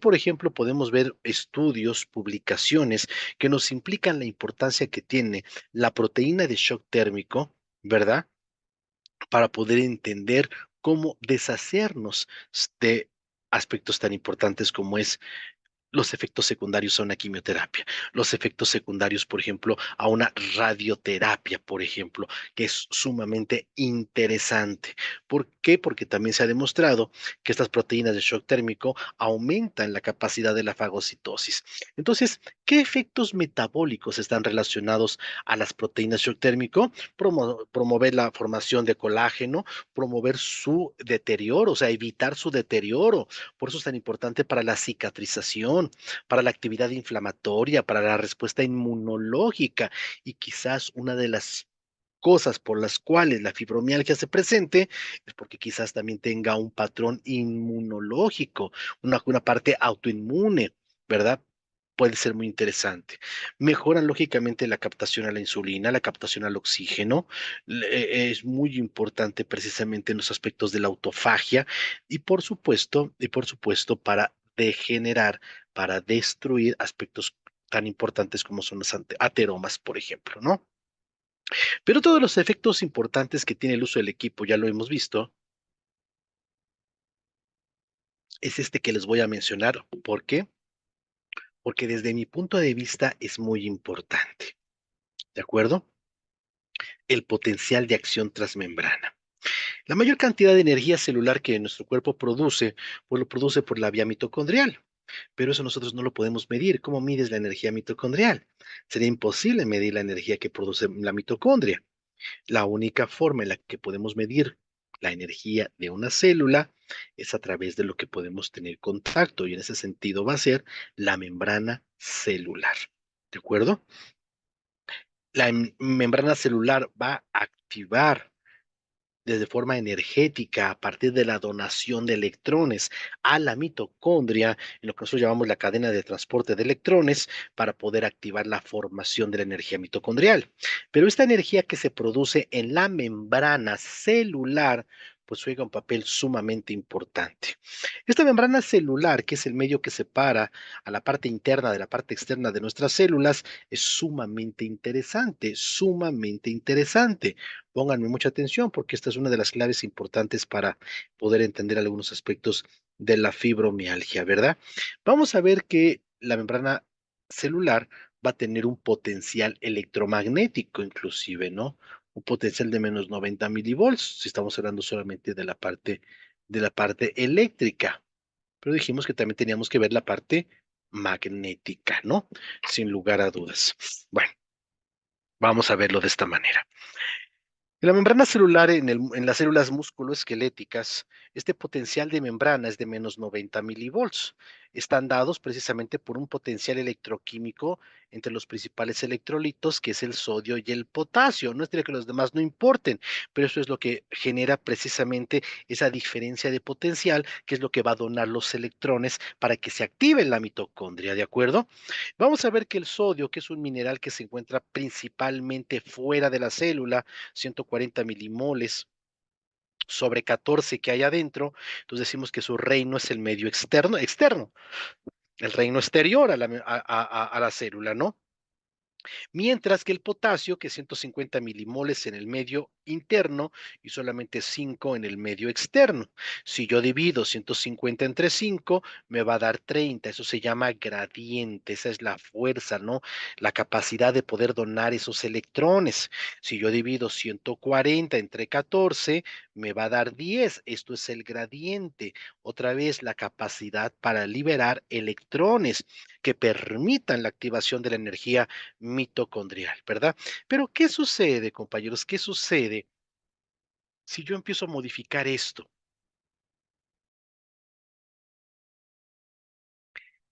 por ejemplo, podemos ver estudios, publicaciones que nos implican la importancia que tiene la proteína de shock térmico, ¿verdad? Para poder entender cómo deshacernos de aspectos tan importantes como es los efectos secundarios a una quimioterapia, los efectos secundarios, por ejemplo, a una radioterapia, por ejemplo, que es sumamente interesante. ¿Por qué? Porque también se ha demostrado que estas proteínas de shock térmico aumentan la capacidad de la fagocitosis. Entonces, ¿qué efectos metabólicos están relacionados a las proteínas shock térmico? Promover la formación de colágeno, promover su deterioro, o sea, evitar su deterioro. Por eso es tan importante para la cicatrización, para la actividad inflamatoria, para la respuesta inmunológica y quizás una de las cosas por las cuales la fibromialgia se presente es porque quizás también tenga un patrón inmunológico, una parte autoinmune, ¿verdad? Puede ser muy interesante. Mejoran lógicamente la captación a la insulina, la captación al oxígeno. Es muy importante precisamente en los aspectos de la autofagia y por supuesto para degenerar, para destruir aspectos tan importantes como son los ateromas, por ejemplo, ¿no? Pero todos los efectos importantes que tiene el uso del equipo, ya lo hemos visto, es este que les voy a mencionar. ¿Por qué? Porque desde mi punto de vista es muy importante, ¿de acuerdo? El potencial de acción transmembrana. La mayor cantidad de energía celular que nuestro cuerpo produce, pues lo produce por la vía mitocondrial. Pero eso nosotros no lo podemos medir. ¿Cómo mides la energía mitocondrial? Sería imposible medir la energía que produce la mitocondria. La única forma en la que podemos medir la energía de una célula es a través de lo que podemos tener contacto y en ese sentido va a ser la membrana celular. ¿De acuerdo? La membrana celular va a activar de forma energética a partir de la donación de electrones a la mitocondria, en lo que nosotros llamamos la cadena de transporte de electrones, para poder activar la formación de la energía mitocondrial. Pero esta energía que se produce en la membrana celular, pues juega un papel sumamente importante. Esta membrana celular, que es el medio que separa a la parte interna de la parte externa de nuestras células, es sumamente interesante, sumamente interesante. Pónganme mucha atención porque esta es una de las claves importantes para poder entender algunos aspectos de la fibromialgia, ¿verdad? Vamos a ver que la membrana celular va a tener un potencial electromagnético inclusive, ¿no? Un potencial de menos 90 milivolts, si estamos hablando solamente de la parte eléctrica. Pero dijimos que también teníamos que ver la parte magnética, ¿no? Sin lugar a dudas. Bueno, vamos a verlo de esta manera. En la membrana celular, en las células musculoesqueléticas, este potencial de membrana es de menos 90 milivolts. Están dados precisamente por un potencial electroquímico entre los principales electrolitos, que es el sodio y el potasio. No es decir que los demás no importen, pero eso es lo que genera precisamente esa diferencia de potencial, que es lo que va a donar los electrones para que se active la mitocondria, ¿de acuerdo? Vamos a ver que el sodio, que es un mineral que se encuentra principalmente fuera de la célula, 140 milimoles sobre 14 que hay adentro, entonces decimos que su reino es el medio externo, el reino exterior a la célula, ¿no? Mientras que el potasio, que es 150 milimoles en el medio interno y solamente 5 en el medio externo. Si yo divido 150 entre 5, me va a dar 30. Eso se llama gradiente, esa es la fuerza, ¿no? La capacidad de poder donar esos electrones. Si yo divido 140 entre 14, me va a dar 10. Esto es el gradiente. Otra vez, la capacidad para liberar electrones que permitan la activación de la energía mitocondrial, ¿verdad? Pero ¿qué sucede, compañeros? ¿Qué sucede si yo empiezo a modificar esto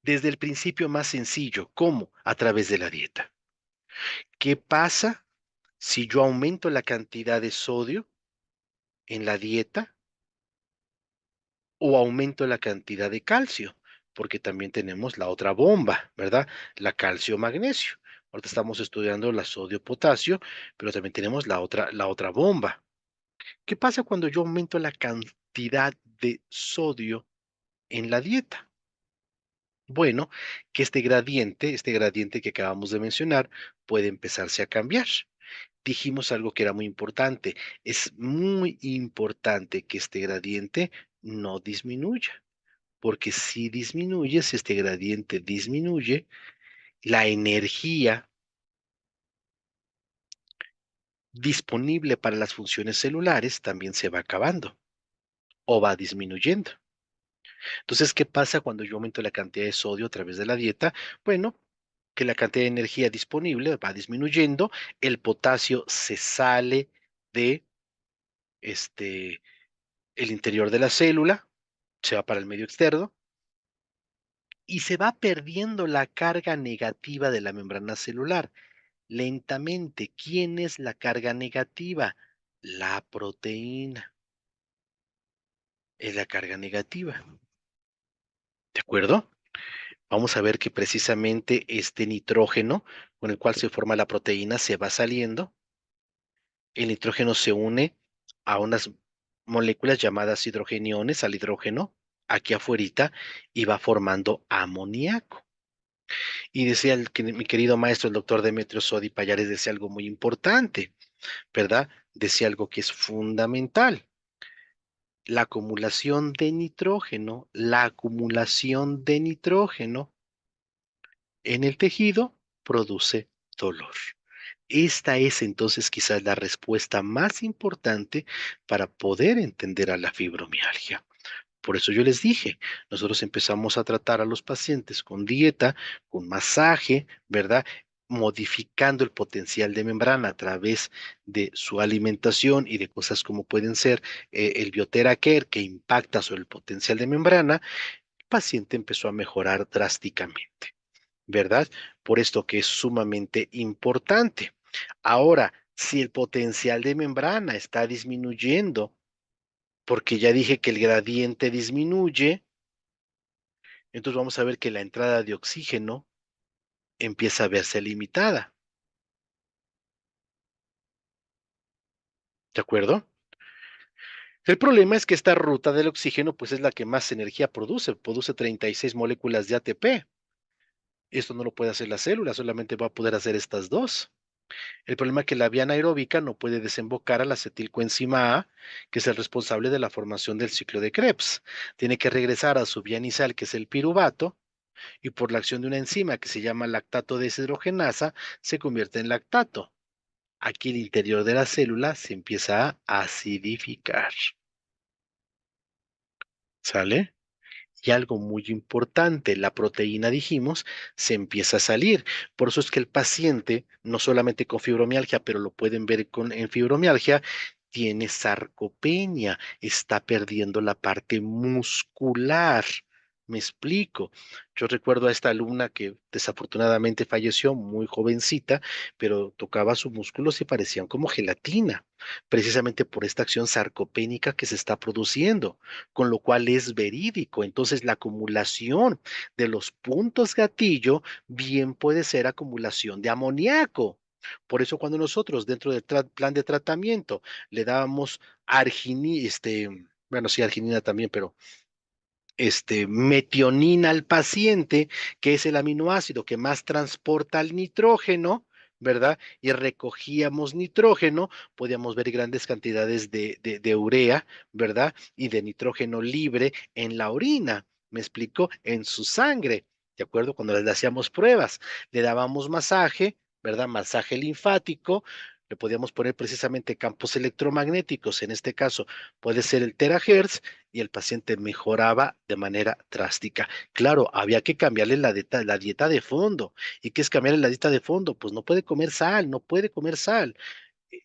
desde el principio más sencillo? ¿Cómo? A través de la dieta. ¿Qué pasa si yo aumento la cantidad de sodio en la dieta o aumento la cantidad de calcio? Porque también tenemos la otra bomba, ¿verdad? La calcio-magnesio. Ahorita estamos estudiando la sodio-potasio, pero también tenemos la otra bomba. ¿Qué pasa cuando yo aumento la cantidad de sodio en la dieta? Bueno, que este gradiente que acabamos de mencionar, puede empezarse a cambiar. Dijimos algo que era muy importante. Es muy importante que este gradiente no disminuya, porque si este gradiente disminuye, la energía disponible para las funciones celulares también se va acabando o va disminuyendo. Entonces, ¿qué pasa cuando yo aumento la cantidad de sodio a través de la dieta? Bueno, que la cantidad de energía disponible va disminuyendo, el potasio se sale de este, el interior de la célula, se va para el medio externo y se va perdiendo la carga negativa de la membrana celular. Lentamente, ¿quién es la carga negativa? La proteína es la carga negativa. ¿De acuerdo? Vamos a ver que precisamente este nitrógeno con el cual se forma la proteína se va saliendo. El nitrógeno se une a unas moléculas llamadas hidrogeniones, al hidrógeno, aquí afuerita, y va formando amoníaco. Y decía mi querido maestro, el doctor Demetrio Sodi Payares, decía algo muy importante, ¿verdad? Decía algo que es fundamental. La acumulación de nitrógeno en el tejido produce dolor. Esta es entonces quizás la respuesta más importante para poder entender a la fibromialgia. Por eso yo les dije, nosotros empezamos a tratar a los pacientes con dieta, con masaje, ¿verdad? Modificando el potencial de membrana a través de su alimentación y de cosas como pueden ser el Bioteracare, que impacta sobre el potencial de membrana, el paciente empezó a mejorar drásticamente, ¿verdad? Por esto que es sumamente importante. Ahora, si el potencial de membrana está disminuyendo, porque ya dije que el gradiente disminuye, entonces vamos a ver que la entrada de oxígeno empieza a verse limitada, ¿de acuerdo? El problema es que esta ruta del oxígeno pues es la que más energía produce 36 moléculas de ATP. Esto no lo puede hacer la célula, solamente va a poder hacer estas dos. El problema es que la vía anaeróbica no puede desembocar a la acetilcoenzima A, que es el responsable de la formación del ciclo de Krebs. Tiene que regresar a su vía inicial, que es el piruvato, y por la acción de una enzima que se llama lactato deshidrogenasa, se convierte en lactato. Aquí el interior de la célula se empieza a acidificar. ¿Sale? Y algo muy importante, la proteína, dijimos, se empieza a salir. Por eso es que el paciente, no solamente con fibromialgia, pero lo pueden ver en fibromialgia, tiene sarcopenia, está perdiendo la parte muscular. Me explico. Yo recuerdo a esta alumna que desafortunadamente falleció muy jovencita, pero tocaba sus músculos y parecían como gelatina, precisamente por esta acción sarcopénica que se está produciendo, con lo cual es verídico. Entonces, la acumulación de los puntos gatillo bien puede ser acumulación de amoníaco. Por eso cuando nosotros dentro del plan de tratamiento le dábamos arginina, bueno, sí, arginina también, pero metionina al paciente, que es el aminoácido que más transporta el nitrógeno, ¿verdad? Y recogíamos nitrógeno, podíamos ver grandes cantidades de urea, ¿verdad? Y de nitrógeno libre en la orina, ¿me explico? En su sangre, ¿de acuerdo? Cuando le hacíamos pruebas, le dábamos masaje, ¿verdad? Masaje linfático, le podíamos poner precisamente campos electromagnéticos, en este caso puede ser el terahertz, y el paciente mejoraba de manera drástica. Claro, había que cambiarle la dieta de fondo. ¿Y qué es cambiarle la dieta de fondo? Pues no puede comer sal, no puede comer sal.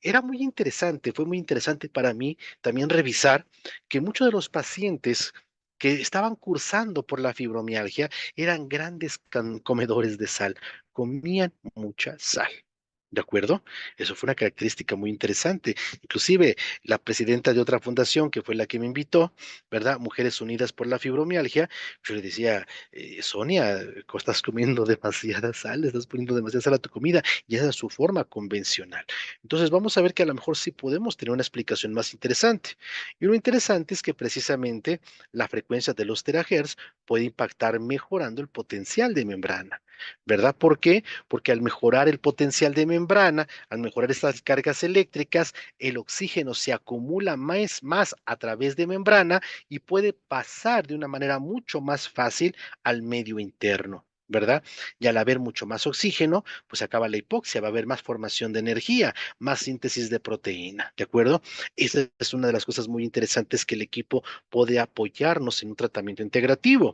Era muy interesante, fue muy interesante para mí también revisar que muchos de los pacientes que estaban cursando por la fibromialgia eran grandes comedores de sal, comían mucha sal. ¿De acuerdo? Eso fue una característica muy interesante. Inclusive, la presidenta de otra fundación, que fue la que me invitó, ¿verdad? Mujeres Unidas por la Fibromialgia, yo le decía, Sonia, estás comiendo demasiada sal, le estás poniendo demasiada sal a tu comida, y esa es su forma convencional. Entonces, vamos a ver que a lo mejor sí podemos tener una explicación más interesante. Y lo interesante es que precisamente la frecuencia de los terahertz puede impactar mejorando el potencial de membrana, ¿verdad? ¿Por qué? Porque al mejorar el potencial de membrana, al mejorar estas cargas eléctricas, el oxígeno se acumula más a través de membrana y puede pasar de una manera mucho más fácil al medio interno. ¿Verdad? Y al haber mucho más oxígeno, pues acaba la hipoxia, va a haber más formación de energía, más síntesis de proteína, ¿de acuerdo? Esa es una de las cosas muy interesantes que el equipo puede apoyarnos en un tratamiento integrativo.